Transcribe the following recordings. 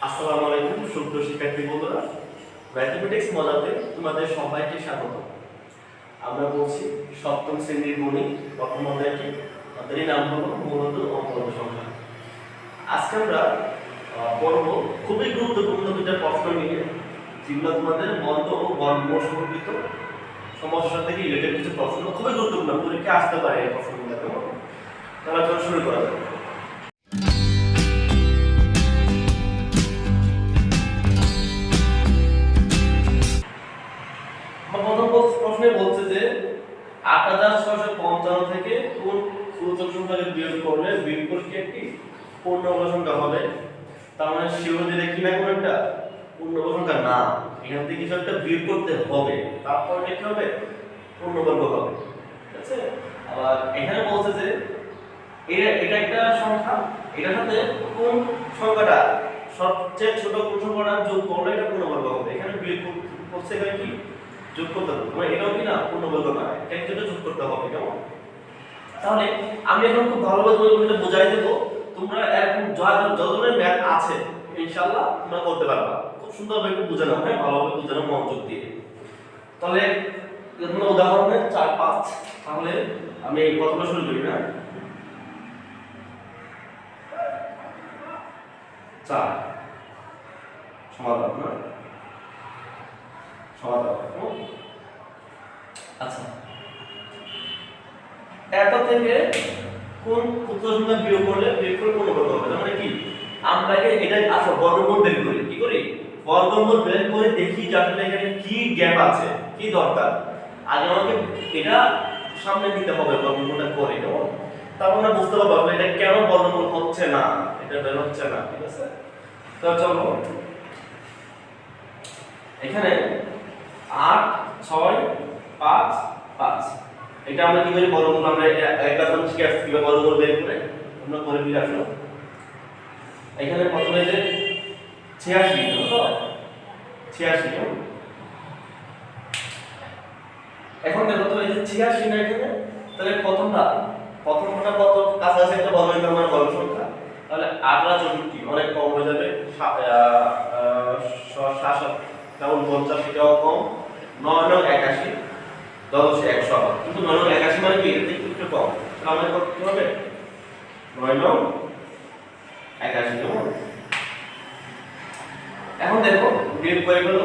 আসসালামু আলাইকুম সুপ্রিয় শিক্ষার্থী বন্ধুরা, ম্যাথমেটিক্স মজাতে তোমাদের সবাইকে স্বাগত। আমরা বলছি সপ্তম শ্রেণীর গণিত প্রথম অধ্যায়টি, তাদেরই নাম হলো মূলত অঙ্ক সংখ্যা। আজকে আমরা পড়ব খুবই গুরুত্বপূর্ণ দুটো প্রশ্ন নিয়ে, যেগুলো তোমাদের বর্গ ও বর্গ সম্পর্কিত সমস্যা থেকে রিলেটেড কিছু প্রশ্ন, খুবই গুরুত্বপূর্ণ, পরীক্ষা আসতে পারে এই প্রশ্নগুলো। কেমন? তাহলে চলো শুরু করা যাক। প্রশ্নে বলছে যে 8655 থেকে কোন সূচক সংখ্যাকে বিয়োগ করলে বিয়োগফলটি একটি পূর্ণবর্গ সংখ্যা হবে। তার মানে শিওর দিলে কি না কোন একটা পূর্ণবর্গ সংখ্যা না, এখান থেকে কিছু একটা বিয়োগ করতে হবে, তারপর কি হবে? পূর্ণবর্গ হবে। ঠিক আছে? আবার এখানে বলছে যে এটা একটা সংখ্যা, এটার সাথে কোন সংখ্যাটা সবচেয়ে ছোট কোন সংখ্যাটা যোগ করলে এটা পূর্ণবর্গ হবে। এখানে বিয়োগ করছে এখানে কি যোগ করতে হবে, মানে এটাও কি না পূর্ণবর্গ না, এটাকে যেটা যোগ করতে হবে। কেমন? তাহলে আমি এখন খুব ভালোভাবে তোমাদেরকে বুঝাই দেব, তোমরা এখন যত ধরনের ম্যাথ আছে ইনশাআল্লাহ তোমরা করতে পারবা। খুব সুন্দরভাবে একটু বুঝে নাও, হ্যাঁ, ভালোভাবে বুঝে নাও মনোযোগ দিয়ে। তাহলে এরকম উদাহরণে 4 5, তাহলে আমি প্রথমে শুরু করি না। 4 সমাধান না সমাধান। আচ্ছা, এত থেকে কোন সূত্র সংখ্যা বিয়োগ করলে বিয়োগফল পূর্ণবর্গ হবে? মানে কি আমরা এটা আসলে বর্গমূল বের করি, কি করি বর্গমূল বের করে দেখি যে আসলে এখানে কি গ্যাপ আছে, কি দরকার। আগে আমাকে এটা সামনে দিতে হবে বর্গমূলটা করে, কেমন? তারপর আমরা বুঝতে পারবো আসলে এটা কেন বর্গমূল হচ্ছে না, এটা বের হচ্ছে না। ঠিক আছে? তো চলো এখানে 8 6 5 5, এটা আমরা কি করি বর্গমূল, আমরা একটা কোন শিখে আসছি কিভাবে বর্গমূল বের করে আমরা করে ফিরে আসলো। এখানে প্রথমে যে 86 তো 86, এখন দেখো তো এই যে 86 না এখানে, তাহলে প্রথমটা কত কাছাকাছি একটা বর্গ হইতে আমার বর্গ সংখ্যা, তাহলে 8 64 অনেক কম হয়ে যাবে। 7 যেমন 50 এটাও কম। 9 9 81 10 100 হবে, কিন্তু 9 9 81 মানে কি এর থেকে একটু কম, তাহলে আমাদের কত কি হবে? 9 9 81। কেমন? এখন দেখো বিয়োগ করে গেল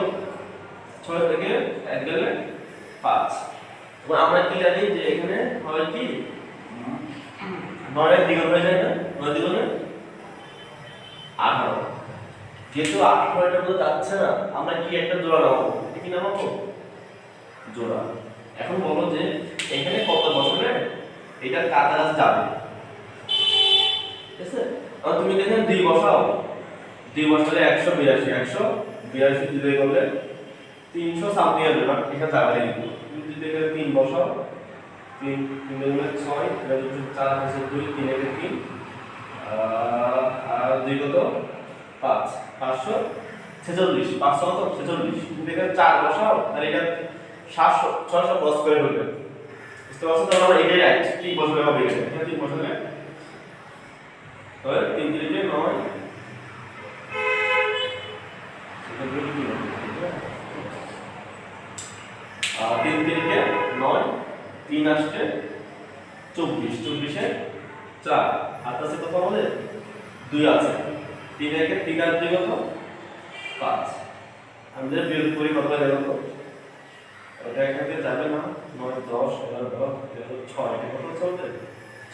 6 থেকে 1 গেলে 5, এবং আমরা কি জানি যে এখানে হবে কি 9 এর দ্বিগুণ হয়ে যায় না, 9 দ্বিগুণে 18। যেহেতু 18 এটার মধ্যে যাচ্ছে না, আমরা কি একটা জোড়া নামাবো, কি নামাবো? জোড়া। এখন বলো যে এখানে কত বছরে এটা কাছাকাছি যাবে। ঠিক আছে? আর তুমি দেখেন 2 বসাও, 2 বসালে 182 182 দিলে করলে 300 সামথিং আসবে, বাট এখানে যাবে না। তুমি যদি এখানে 3 বসাও, 3 3 গুণে 6, এটা যদি 4 আছে 2, 3 এর 3 আর 2 কত 5 546, 500 কত 46। তুমি এখানে 4 বসাও, তাহলে এটা 700 600 ক্রস করে ফেলবে। বুঝতে পারছো? তাহলে আমরা এটাই রাইট, ঠিক বসালে হবে। এখানে 3 বসালে তাহলে 3 3 9, এটা দিয়ে কি হবে? 3 3 9, 3 আসছে 24, 24 এ 4, আর আছে কত আমাদের 2 আছে, 3 এর 3 আর 2 কত 5। আমাদের বিয়োগ করি কত হয়ে গেল? এটা এখানে যাবে না, 9 10 11 12 13 6, এটা কত চলবে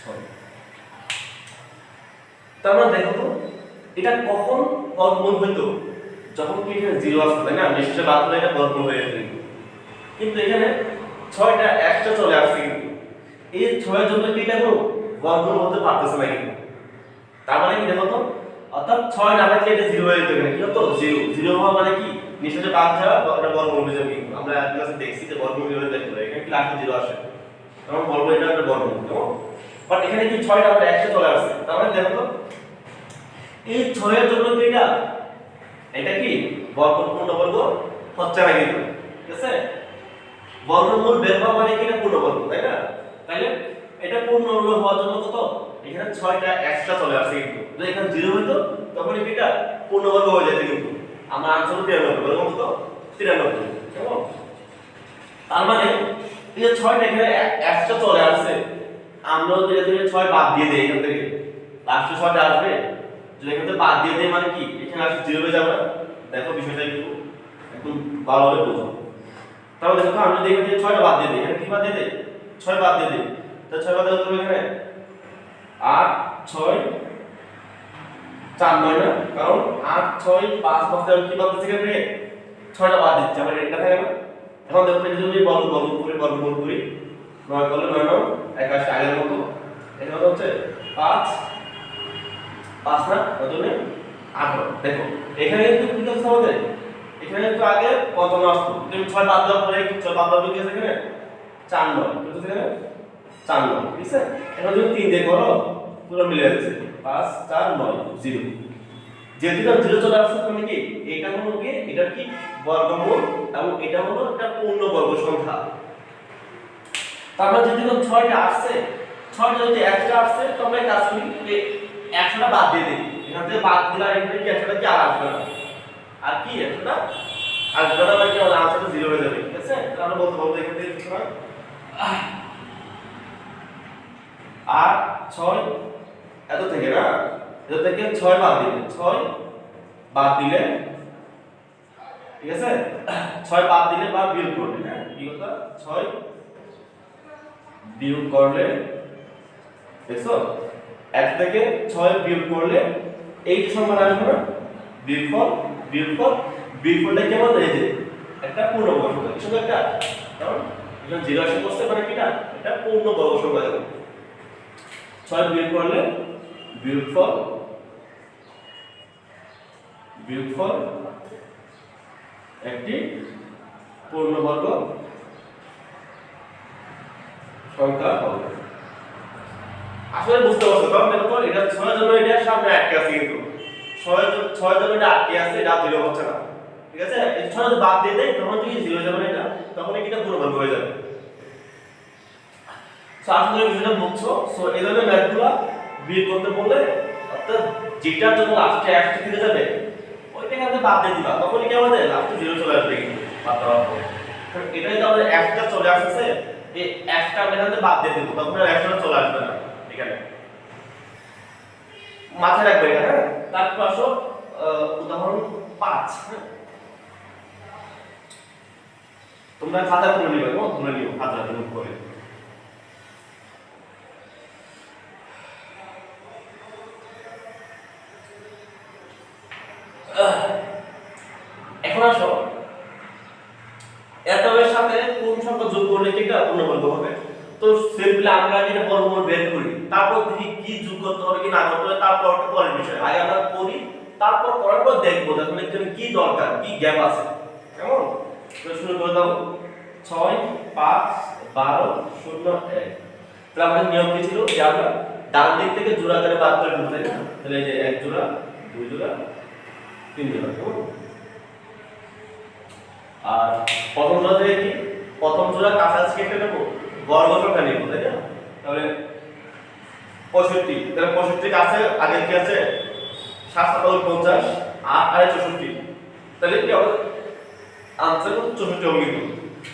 6। তার মানে দেখো তো এটা কখন বর্গমূল হইতো? যখন কি এখানে 0 আসবে, তাই না? নিশ্চয় বাদ দিলে এটা বর্গমূল হয়ে যাবে। কিন্তু এখানে 6টা এক্সট্রা চলে আসছে, কিন্তু এই 6 এর জন্য কি এটা কোনো বর্গমূল হতে পারতেছে না। কিন্তু তার মানে কি দেখো তো, অর্থাৎ 6 না থাকলে এটা 0 হয়ে যেত। এখানে কি হতো 0 0 হওয়া মানে কি নিশ্চয় বাদ যাওয়া, এটা বর্গমূল হয়ে যাবে। কিন্তু আমরা এক ক্লাসে দেখছি যে বর্গমূল হয়ে যায়, এখানে কি লাস্টে 0 আসে, তখন বলবো এটা একটা বর্গমূল। কেমন? বাট এখানে কি 6টা আমরা একসাথে চলে আসছে, তার মানে দেখো তো এই 6 এর জন্য কি এটা কি পূর্ণবর্গ হচ্ছে না। কিন্তু ঠিক আছে, বর্গমূল বের হওয়া মানে কি এটা পূর্ণবর্গ, তাই না? তাহলে এটা পূর্ণবর্গ হওয়ার জন্য কত এখানে 6টা এক্সট্রা চলে আসছে। কিন্তু যদি এখানে 0 হইতো তখনই কি এটা পূর্ণবর্গ হয়ে যাবে কিন্তু আমরা আনসার 93 বলবো কত 93 কেমন তার মানে এই যে 6টা এখানে একটা চলে আসছে আমরা যদি এখানে 6 বাদ দিয়ে দেই এখান থেকে লাস্টে 6টা আসবে যদি এখান থেকে বাদ দিয়ে দেই মানে কি এখানে আসলে 0 হয়ে যাবে দেখো বিষয়টা একটু ভালোভাবে বুঝো তাহলে দেখো আমরা যদি এখান থেকে 6টা বাদ দিয়ে দেই এখানে কি বাদ দিয়ে দেই 6 বাদ দিয়ে দেই তো 6 বাদ দিলে তো এখানে 8 6 4 9 না কারণ 8 6 5 5 কি বাদ দিচ্ছি এখানে 6টা বাদ দিচ্ছি আমরা এটা থাকে না এখন দেখো এটা যদি বর্গমূল করি 9 করলে 9 9 81 আগের মতো এখানে হচ্ছে 5 5 না কত নেই 18 দেখো এখানে কিন্তু কি করতে হবে এখানে তো আগে কত না আসতো তুমি 6 বাদ দেওয়ার পরে 6 বাদ দেওয়ার কি আছে এখানে 4 9 কত আছে এখানে 4 9 ঠিক আছে এখন তুমি 3 দিয়ে করো পুরো মিলে যাচ্ছে 5 4 9 0 যেহেতু 0 চলে আসছে মানে কি এটা হলো কি এটা কি বর্গমূল এবং এটা হলো একটা পূর্ণবর্গ সংখ্যা তারপর যদি 6টা আসছে 6টা যদি একটা আসছে তবে কাজ করি এই 100টা বাদ দিয়ে দিই এখান থেকে বাদ দিলে এখানে কি 100টা কি আর আসবে না আর কি 100টা আসবে না মানে কি আমাদের আনসারটা 0 হয়ে যাবে ঠিক আছে তাহলে বলতে বলতে এখান থেকে সুতরাং 8 6 এত থেকে না এত থেকে 6 বাদ দিলে 6 বাদ দিলে ঠিক আছে 6 বাদ দিলে বা বিয়োগ করলে হ্যাঁ কি কথা 6 বিয়োগ করলে দেখছো 1 থেকে 6 বিয়োগ করলে এই সমান আসবে না বিয়োগফলটা কেমন এই যে একটা পূর্ণবর্গ সংখ্যা কি সংখ্যা একটা কারণ এখানে 0 আসে বসতে পারে কিনা এটা পূর্ণবর্গ সংখ্যা হবে 6 বিয়োগ করলে বিয়োগফল একটি পূর্ণবর্গ সংখ্যা হবে আসলে বুঝতে পারছো কারণ দেখো এটা 6 জন্য এটা সামনে আটকে আছে কিন্তু 6 জন্য এটা আটকে আছে এটা 0 হচ্ছে না ঠিক আছে এই 6 যদি বাদ দিয়ে দেই তখন কি 0 যাবে না এটা তখন এটা পূর্ণবর্গ হয়ে যাবে সো আসলে বিষয়টা বুঝছো সো এই ধরনের ম্যাথগুলো বিয়োগ করতে বললে অর্থাৎ যেটার জন্য লাস্টে 1 থেকে যাবে ওইটা এখানে বাদ দিয়ে দিবা তখন কি আমাদের লাস্টে 0 চলে আসবে কিন্তু বাদ দেওয়ার পরে কারণ এটাই তো আমাদের 1টা চলে আসছে এই 1টা আমরা এখানে বাদ দিয়ে দেব তখন আর 1টা চলে আসবে না এখানে মাথায় রাখবে এটা হ্যাঁ তারপর আসো উদাহরণ 5 হ্যাঁ তোমরা খাতা তুলে নিবে তুলে নিও খাতা তুলে করে এখন আসো এর সাথে কোন সংখ্যা যোগ করলে কি এটা পূর্ণবর্গ হবে তো সিম্পলি আমরা এটা বর্গমূল বের করি তারপর দেখি কি যোগ করতে হবে কি না করতে হবে তারপর একটা পরের বিষয় আগে আমরা করি তারপর করার পর দেখবো তাহলে এখানে কি দরকার কি গ্যাপ আছে কেমন তো শুরু করে দাও 6 5 12 0 1 তাহলে আমাদের নিয়ম কি ছিল যে আমরা ডান দিক থেকে জোড়া করে বাদ করে দিতে তাই না তাহলে এই যে 1 জোড়া 2 জোড়া 3 জোড়া কেমন আর প্রথম জোড়া থেকে কি প্রথম জোড়া কাছাকাছি কেটে নেব বর্গ সংখ্যা নেব তাই না তাহলে 65 তাহলে 65 কাছে আগে কি আছে 7 7 50 8 আর 64 তাহলে কি হবে आंसर को 64 होंगे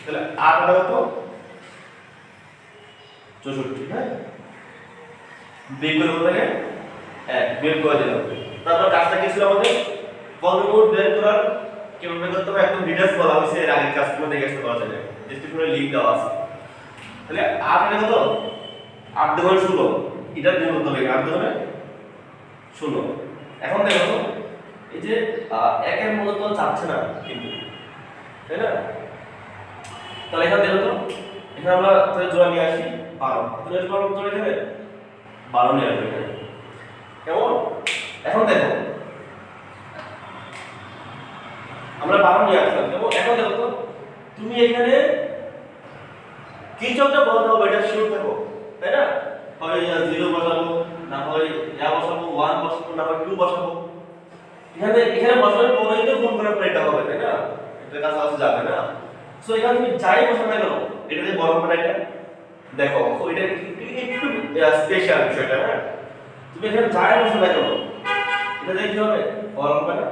তাহলে 8 টাকা কত 64 হ্যাঁ বিয়োগ করে বলতে গেলে 1 বিয়োগ করে দিলাম তারপর কাজটা কি ছিল আমাদের বর্গমূল বের করার কিভাবে করতে হবে একদম ডিটেইলস বলা হয়েছে এর আগের কাজগুলো দেখে আসতে পারা যাবে ডেসক্রিপশনে লিংক দেওয়া আছে তাহলে 8 টাকা কত 8 দুগুণ 16 এটা গুণ করতে হবে 8 দুগুণ 16 এখন দেখো এই যে 1 এর মধ্যে তো যাচ্ছে না কিন্তু তাই না তাহলে এখানে দেখো তো এখানে আমরা তাহলে জোড়া নিয়ে আসি 12 তাহলে জোড়া জোড়া এখানে 12 নিয়ে আসবে কেমন এখন দেখো আমরা 12 নিয়ে আসলাম কেমন এখন দেখো তো তুমি এখানে কিছুটা বলতে হবে এটা শিওর থাকো তাই না হয় 0 বসাবো না হয় ইয়া বসাবো 1 বসাবো না হয় 2 বসাবো এখানে বসানোর পরেই তো গুণ করার পরে এটা হবে তাই না এটা কাছে আসলে যাবে না সো এখানে তুমি যাই বসানো না কেন এটাতে বড় করে এটা দেখো তো এটা একটু স্পেশাল বিষয়টা হ্যাঁ তুমি এখানে যাই বসানো না কেন এটা দিয়ে কি হবে বড় হবে না,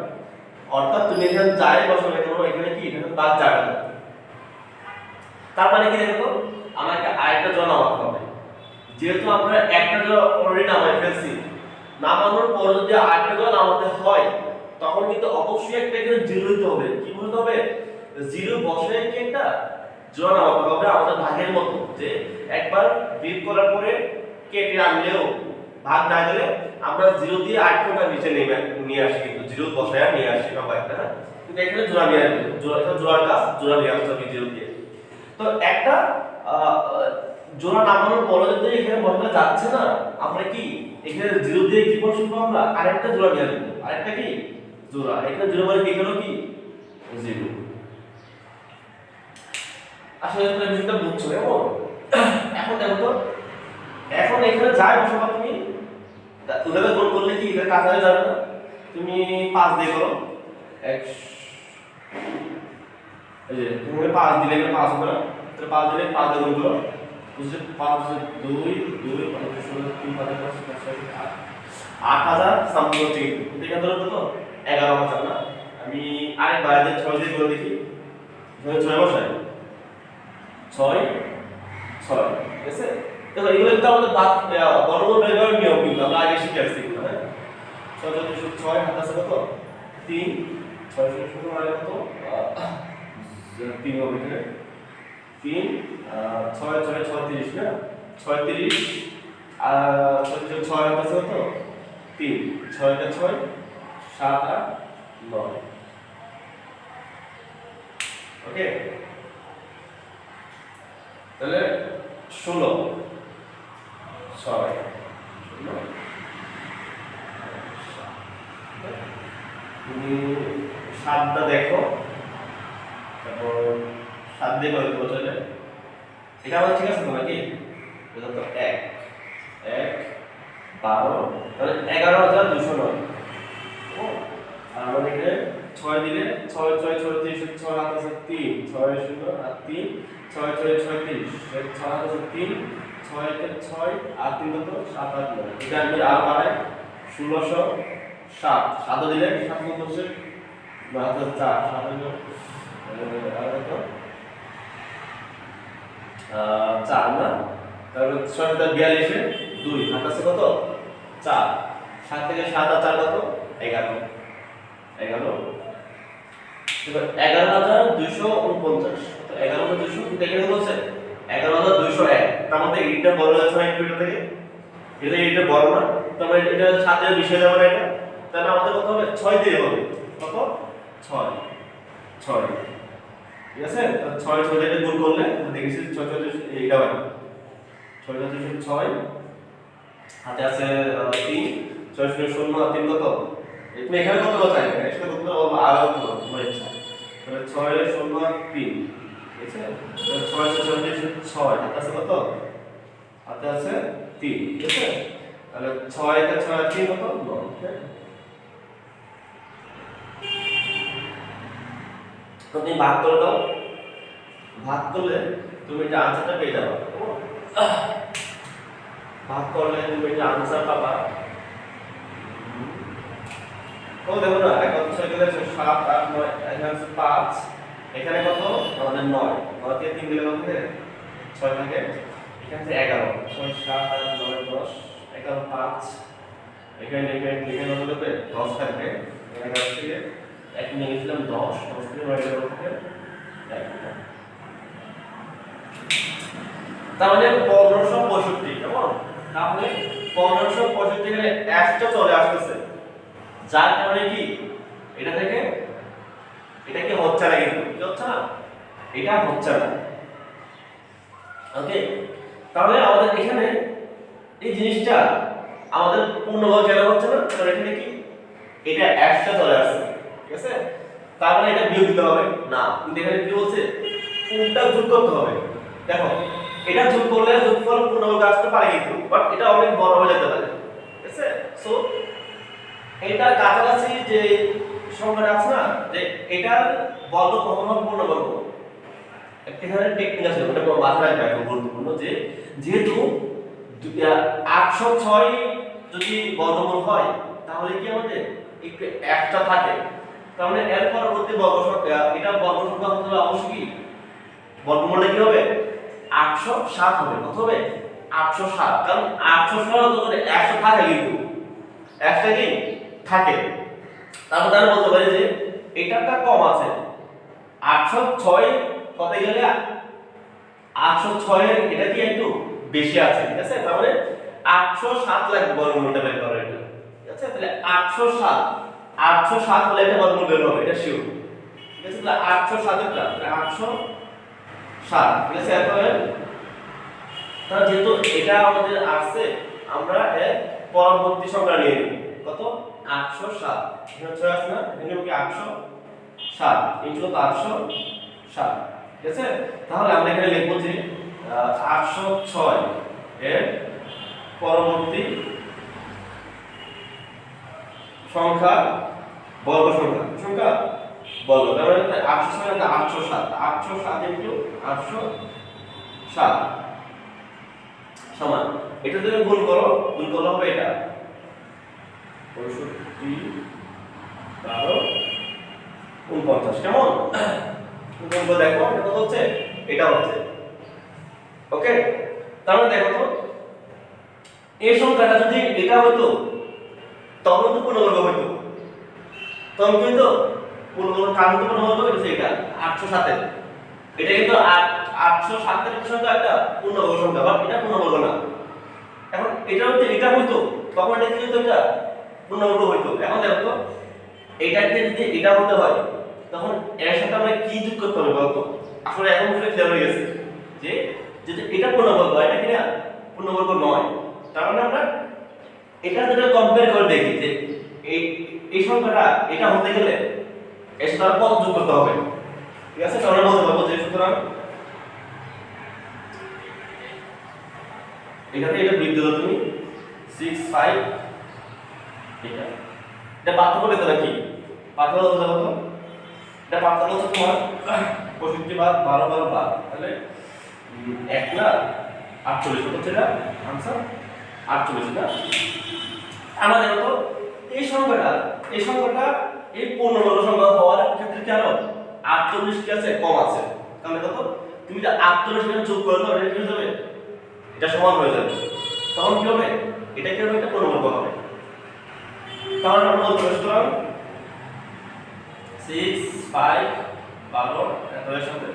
অর্থাৎ তুমি এখানে যাই বসাবে কেন এখানে কি এখানে বাদ যাবে না। তার মানে কি দেখো আমাকে আরেকটা জোড়া নামাতে হবে, যেহেতু আমরা একটা জোড়া অলরেডি নামাই ফেলছি, নামানোর পর যদি আরেকটা জোড়া নামাতে হয় তখন কিন্তু অবশ্যই একটা এখানে জিরো দিতে হবে। কি বলতে হবে, জিরো বসে কি একটা জোড়া নামাতে হবে আমাদের ভাগের মতো, যে একবার বিয়োগ করার পরে কেটে আনলেও ভাগ না গেলে আমরা জিরো দিয়ে আরেকটা নিচে নিয়ে আসি, কিন্তু জিরো বসায় নিয়ে আসি না একটা না, কিন্তু এখানে জোড়া নিয়ে আসবে, জোড়া এটা জোড়ার কাজ, জোড়া নিয়ে আসতে হবে জিরো দিয়ে। তো একটা জোড়া নামানোর পরে যদি এখানে বসানো যাচ্ছে না, আমরা কি এখানে জিরো দিয়ে কি বসাবো, আমরা আরেকটা জোড়া নিয়ে আসবো, আরেকটা কি জোড়া, এখানে জিরো মানে কি হলো কি জিরো। আসলে তোমরা বিষয়টা বুঝছো কেমন? এখন দেখো তো, এখন এখানে যাই বসাবো তুমি, তোমরা গুণ করলে কি এটা কাজ হয়ে যাবে না, তুমি 5 দিয়ে করো, এক এই যে তুমি 5 দিলে 5 হবে না, তাহলে 5 দিলে 5 দিয়ে গুণ করো, বুঝছো 5 2 2 3 5 8000 সামথিং হচ্ছে, কিন্তু এখানে ধরো কত 11000 না, আমি আরেক বাইরে 6 দিয়ে করে দেখি, 6 বসাই 6 6 ঠিক আছে। দেখো এগুলো কিন্তু আমাদের বর্গমূল বের করার নিয়ম, কিন্তু আমরা আগে শিখে আসছি এগুলো, হ্যাঁ 6 6 হাত আছে কত 3, 6 6 মানে কত 3 হবে এখানে 3 6 6 36 না 36 আর 6 হাত আছে কত 3, 6 টা 6 7 8 9, ওকে। তাহলে 16 6 তুমি 7টা দেখো, তারপর 7 দিয়ে করে দেবো, চলে এটা আমার ঠিক আছে তো নাকি, এটা তো 1 1 12, তাহলে 11209, আর আমাদের এখানে 6 দিলে 6 6 36 6 হাত আছে 3 6 0 আর 3 6 6 36 6 হাত আছে 3 6 কে 6 আর 3 কত 7 8 9, এটা আমি আর বাড়াই 1607 7 দিলে 7 কত হচ্ছে 4 7 হলো আর কত 4 না, তাহলে 6 টা 42 এ 2 হাত আছে কত 4, 7 থেকে 7 আর 4 কত 11 11, এবার 11249, তো 11200 কিন্তু এখানে বলছে 11201, তার মধ্যে এইটা বড় যাচ্ছে না একটু, এটা থেকে এটা বড় না, তাহলে এটা সাথে মিশে যাবে না, এটা তাহলে আমাদের কত হবে 6 দিয়ে হবে কত 6 6, ঠিক আছে। তো 6 6 দিয়ে গুণ করলে দেখেছি 6 6 এইটা হয় 6 6 6 হাতে আছে 3 6 0 0 3 কত, তুমি এখানে কত কথা আছে এটা কত আর কত তোমার ইচ্ছা, তাহলে 6 0 3, ঠিক আছে। তাহলে 6 6 6 হাতে আছে কত, হাতে আছে 3, ঠিক আছে। তাহলে 6 কে 6 আর 3 কত 9, তো তুমি ভাগ করে দাও, ভাগ করলে তুমি এটা আনসারটা পেয়ে যাবে, ভাগ করলে তুমি এটা আনসার পাবা। ও দেখো না এখন 6 গেলে 7 8 9, এখানে আছে 5, এখানে কত আমাদের 9, 9 দিয়ে 3 দিলে কত 6 থাকে, এখানে 11 6 7 8 9 10 11 5, এখানে এখানে কত হবে 10 থাকবে, 11 থেকে 1 নিয়ে গেছিলাম 10 10 থেকে 9 এর মধ্যে 1, তাহলে 1565 কেমন, তাহলে 1565 এখানে একটা চলে আসতেছে, যার কারণে কি এটা থেকে এটা কি হচ্ছে না, কিন্তু কি হচ্ছে না, এটা হচ্ছে না, ওকে। তাহলে আমাদের এখানে এই জিনিসটা আমাদের পূর্ণভাগ কেন হচ্ছে না, কারণ এখানে কি এটা একটা চলে আসছে, ঠিক আছে। তার মানে এটা বিয়োগ দিতে হবে না, কিন্তু এখানে কি বলছে কোনটা যোগ করতে হবে, দেখো এটা যোগ করলে যোগফল পূর্ণভাগ আসতে পারে, কিন্তু বাট এটা অনেক বড় হয়ে যেতে পারে, ঠিক আছে। সো এটা কাছাকাছি যে সংখ্যাটা আছে না, যে এটার বর্গ কখনো পূর্ণবর্গ, এখানে টেকনিক আছে, ওটা মাথায় রাখবে, এখন গুরুত্বপূর্ণ যে যেহেতু 806 যদি বর্গমূল হয় তাহলে কি আমাদের একটু এক্সট্রা থাকে, তার মানে এর পরবর্তী বর্গ সংখ্যা এটা বর্গ সংখ্যা হতে হলে অবশ্যই কি বর্গমূলটা কি হবে 807 হবে। কত হবে 807, কারণ 807 তো করে 100 থাকে কিন্তু একটা কি থাকে। তারপর তাহলে বলতে পারি যে এটাটা কম আছে 806 কত গেলে 806 এর এটা কি একটু বেশি আছে, ঠিক আছে। তাহলে 807 লাগবে বর্গমূলটা বের করার এটা, ঠিক আছে। তাহলে 807 হলে এটা বর্গমূল বের হবে, এটা শিওর, ঠিক আছে। তাহলে 807 এর টা 807, ঠিক আছে। তারপরে তাহলে যেহেতু এটা আমাদের আসছে আমরা এর পরবর্তী সংখ্যা নিয়ে নিব কত 807, এখানে 6 আছে না, এখানে কি 807 ইনটু 807, ঠিক আছে। তাহলে আমরা এখানে লিখব যে 806 এর পরবর্তী সংখ্যা বর্গ সংখ্যা বর্গ, তার মানে 806 না 807 ইনটু 807 সমান এটা যদি গুণ করলে হবে এটা 65 12 49, কেমন গুণ করে দেখো এটা কত হচ্ছে, এটা হচ্ছে ওকে। তাহলে দেখো তো এই সংখ্যাটা যদি এটা হতো তখন তো পূর্ণবর্গ হতো, তখন কিন্তু পূর্ণবর্গ কার হতো পূর্ণবর্গ হইছে এটা 807 এর, এটা কিন্তু 807 এর সংখ্যা একটা পূর্ণবর্গ সংখ্যা, বাট এটা পূর্ণবর্গ না। এখন এটা হচ্ছে এটা হইতো তখন এটা কি হতো, এটা পূর্ণবর্গ হইতো। এখন দেখো তো এটাকে যদি এটা হতে হয় তখন এর সাথে আমরা কি যোগ করতে হবে বলতো, আসলে এখন পুরো ক্লিয়ার হয়ে গেছে যে যদি এটা পূর্ণবর্গ এটা কি না পূর্ণবর্গ নয়, তার মানে আমরা এটা যদি কম্পেয়ার করে দেখি যে এই সংখ্যাটা এটা হতে গেলে এর সাথে আর কত যোগ করতে হবে, ঠিক আছে। তাহলে বলতে পারবো যে সুতরাং এখানে এটা বৃদ্ধি দাও তুমি 65 এটা পার্থক্য কত নাকি পার্থক্য কত দেখো তো, এটা পার্থক্য হচ্ছে তোমার 65 বাদ 12 12 বাদ, তাহলে 1 না 48 হচ্ছে এটা आंसर 48 না। আমরা দেখো তো এই সংখ্যাটা এই পূর্ণবর্গ সংখ্যা হওয়ার ক্ষেত্রে কি আরো 48 কি আছে কম আছে, তাহলে দেখো তুমি যে 48 এখানে যোগ করলে এটা কি হয়ে যাবে, এটা সমান হয়ে যাবে, তখন কি হবে এটা কি হবে, এটা পূর্ণবর্গ হবে। তাহলে আমরা বলতে পারি সুতরাং 6 5 12 এর সাথে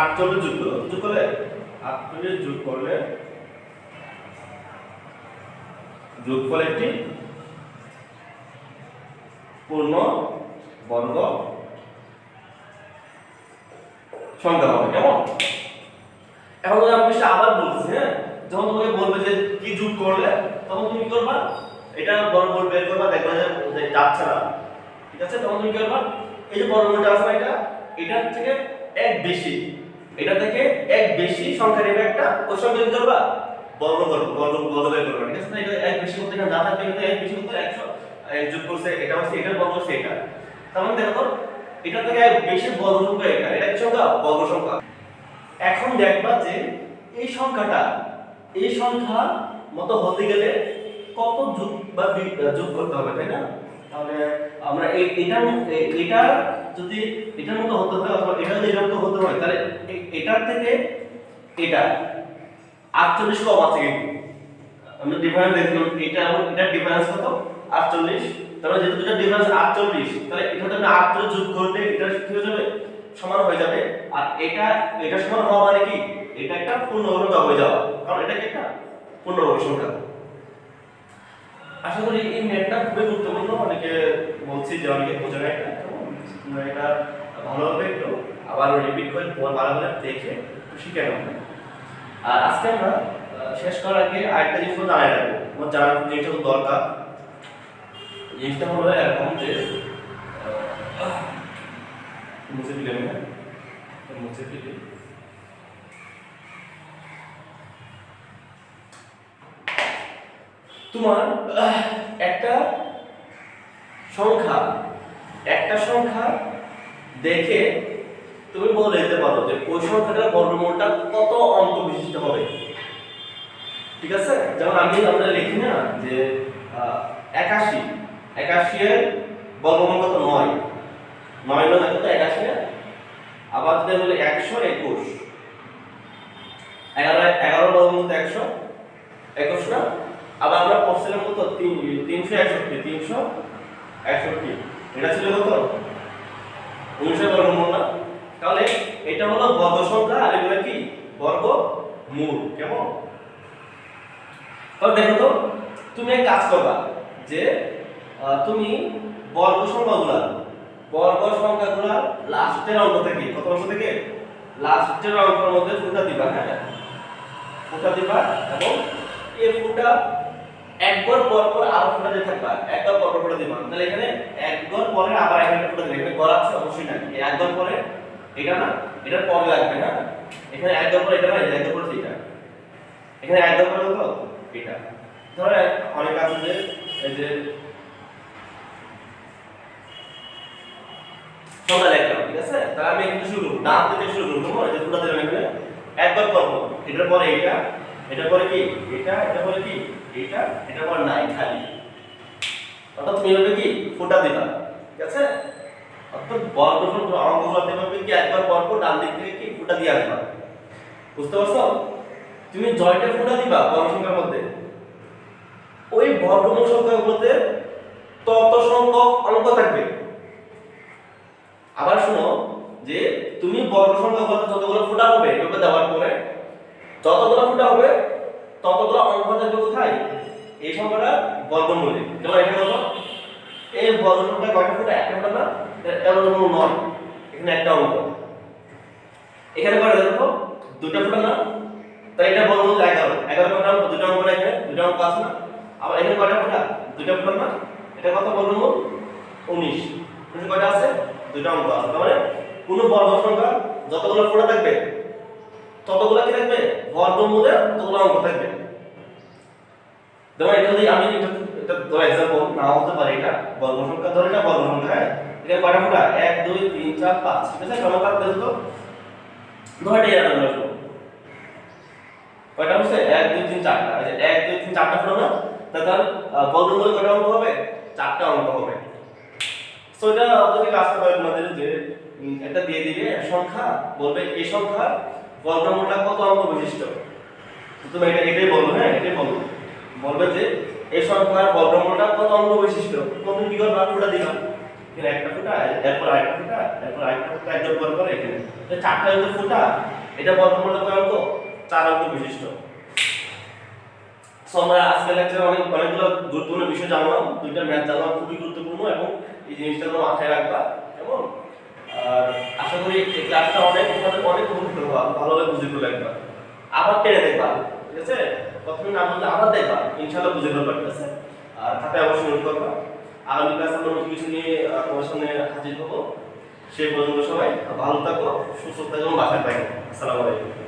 48 যোগ করলে 48 যোগ করলে যোগফল একটি পূর্ণ বর্গ সংখ্যা হবে, কেমন। এখন যদি আমি আবার বলছি, হ্যাঁ, যখন তোমাকে বলবে যে কি যোগ করলে তখন তুমি কি করবা, এটা বর্গমূল বের করবা, দেখবা যে যাচ্ছে না, ঠিক আছে। তখন তুমি কি করবা, এই যে বর্গমূলটা আছে না এটার থেকে এক বেশি, এটা থেকে এক বেশি সংখ্যা নেবে একটা, ওই সংখ্যা কি করবা বর্গ বের করবা, ঠিক আছে। এটা এক বেশি করতে এখানে যা থাকবে এটা এক বেশি করতে 100 যোগ করছে, এটা হচ্ছে এটার বর্গ হচ্ছে এটা, তার মানে দেখো এটা থেকে এক বেশি বর্গ সংখ্যা এটা কি সংখ্যা বর্গ সংখ্যা। এখন দেখবা যে এই সংখ্যা মতো হতে গেলে কত যোগ বা যোগ করতে হবে, তাই না। তাহলে আমরা এটা যদি এটার মতো হতে হয় অথবা এটা যদি এটার মতো হতে হয়, তাহলে এটার থেকে এটা 48 কম আছে, কিন্তু আমরা ডিফারেন্স দেখলাম এটা এবং এটার ডিফারেন্স কত 48, তাহলে যেহেতু দুটো ডিফারেন্স 48, তাহলে এটাতে আমরা 48 যোগ করলে এটা কি হয়ে যাবে সমান হয়ে যাবে, আর এটা সমান হওয়া মানে কি এটা একটা পূর্ণবর্গ হয়ে যাওয়া, কারণ এটা কি একটা পূর্ণবর্গ সংখ্যা। আশা করি এই ম্যাথটা খুবই গুরুত্বপূর্ণ, অনেকে বলছি যে অনেকে বোঝে না এটা, তোমরা এটা ভালোভাবে একটু আবার রিপিট করে ভালোভাবে দেখে শিখে নাও। আর আজকে আমরা শেষ করার আগে আরেকটা জিনিস জানাই রাখবো, আমার জানার জিনিসটা খুব দরকার। জিনিসটা হলো এরকম যে মুছে দিলে তোমার একটা সংখ্যা দেখে তুমি বলে দিতে পারো যে ওই সংখ্যাটার বর্গমূলটা কত অঙ্ক বিশিষ্ট হবে, ঠিক আছে। যেমন আমরা লিখি না যে 81 81 এর বর্গমূল কত 9 9 9 কত 81 না আবার যদি বলি 121 11 বর্গমূল তো 121 না আবার আমরা পড়ছিলাম কত 361 এটা ছিল কত 19 বর্গমূল না তাহলে এটা হলো বর্গ সংখ্যা আর এগুলো কি বর্গমূল কেমন তাহলে দেখো তো তুমি এক কাজ করবা যে তুমি বর্গ সংখ্যাগুলো লাস্টের অঙ্ক থেকে কত অঙ্ক থেকে লাস্টের অঙ্কের মধ্যে ফুটা দিবা হ্যাঁ ফুটা দিবা এবং এই ফুটা একবার পর পর আরো ফুটা দিয়ে থাকবা একবার পর পর ফুটা দিবা তাহলে এখানে একবার পরে আবার এখানে ফুটা দিবা এখানে গড় আছে অবশ্যই না একবার পরে এটা না এটার পরে লাগবে না এখানে একবার পরে এটা না একবার পরে এটা এখানে একবার পরে কত এটা ধরো অনেক আছে যে এই যে সংখ্যা লিখলাম ঠিক আছে তাহলে আমি একটু শুরু করব ডান থেকে শুরু করব এই যে ফুটা দিলাম এখানে একবার করব এটার পরে এটা এটার পরে কি এটা পরে কি এটা পরে নাই খালি অর্থাৎ তুমি এভাবে কি ফুটা দিবা ঠিক আছে অর্থাৎ বর্গমূল অঙ্কগুলো দেবে কি একবার পর পর ডান দিক থেকে কি ফুটা দিয়ে আসবা বুঝতে পারছো তুমি জয়টা ফুটা দিবা বর্গ সংখ্যার মধ্যে ওই বর্গমূল সংখ্যাগুলোতে তত সংখ্যক অঙ্ক থাকবে আবার শুনো যে তুমি বর্গ সংখ্যাগুলোতে যতগুলো ফুটা হবে এভাবে দেওয়ার পরে যতগুলো ফুটা হবে ততগুলো অঙ্ক থাকবে কোথায় এই সংখ্যাটা বর্গমূলে যেমন এখানে হলো এই বর্গ সংখ্যা কয়টা ফুটা একটা ফুটা না এটা হলো 9 এখানে একটা অঙ্ক এখানে কয়টা দেখো দুটো ফুটা না তাই এটা বর্গমূল 11 11 কয়টা অঙ্ক দুটো অঙ্ক এখানে দুটো অঙ্ক আছে না আবার এখানে কয়টা ফুটা দুটো ফুটা না এটা কত বর্গমূল 19 19 কয়টা আছে দুটো অঙ্ক আছে তার মানে কোন বর্গ সংখ্যা যতগুলো ফুটা থাকবে ততগুলো কি থাকবে বর্গমূলে ততগুলো অঙ্ক থাকবে যেমন এটা যদি আমি এটা ধর एग्जांपल নাও হতে পারে এটা বর্গ সংখ্যা ধরে এটা বর্গ সংখ্যা হ্যাঁ এটা কয়টা ফুটা 1 2 3 4 5 ঠিক আছে সমাকার দেব তো ধরে এটা আমরা কয়টা হচ্ছে 1 2 3 4টা এই যে 1 2 3 4টা ফুটা না তাহলে বর্গমূলে কয়টা অঙ্ক হবে 4টা অঙ্ক হবে সো এটা যদি আসতে পারে তোমাদের যে এটা দিয়ে দিবে সংখ্যা বলবে এই সংখ্যার বর্গমূলটা কত অঙ্ক বিশিষ্ট তো তুমি এটাই বলবে হ্যাঁ এটাই বলবে যে এই সংখ্যার বর্গমূলটা কত অঙ্ক বিশিষ্ট প্রথম কি করবে ফুটা দিবা এখানে একটা ফুটা এরপর আরেকটা ফুটা এরপর আরেকটা ফুটা একদম পর পর এখানে তো চারটা যদি ফুটা এটা বর্গমূলটা কত অঙ্ক 4 অঙ্ক বিশিষ্ট সো আমরা আজকে লেকচারে অনেকগুলো গুরুত্বপূর্ণ বিষয় জানলাম দুইটা ম্যাথ জানলাম খুবই গুরুত্বপূর্ণ এবং এই জিনিসটা তোমরা মাথায় রাখবা কেমন আর আশা করি এই ক্লাসটা তোমাদের অনেক উপকৃত হবে ভালোভাবে বুঝে লাগবে আবার টেনে দেখবা ঠিক আছে প্রথমে না বুঝলে আবার দেখবা ইনশাআল্লাহ বুঝে ফেলবা ঠিক আছে আর খাতায় অবশ্যই নোট করবা আগামী ক্লাসে আমরা নতুন কিছু নিয়ে তোমার সামনে হাজির হবো সেই পর্যন্ত সবাই ভালো থাকো সুস্থ থাকো বাসায় থাকো আসসালামু আলাইকুম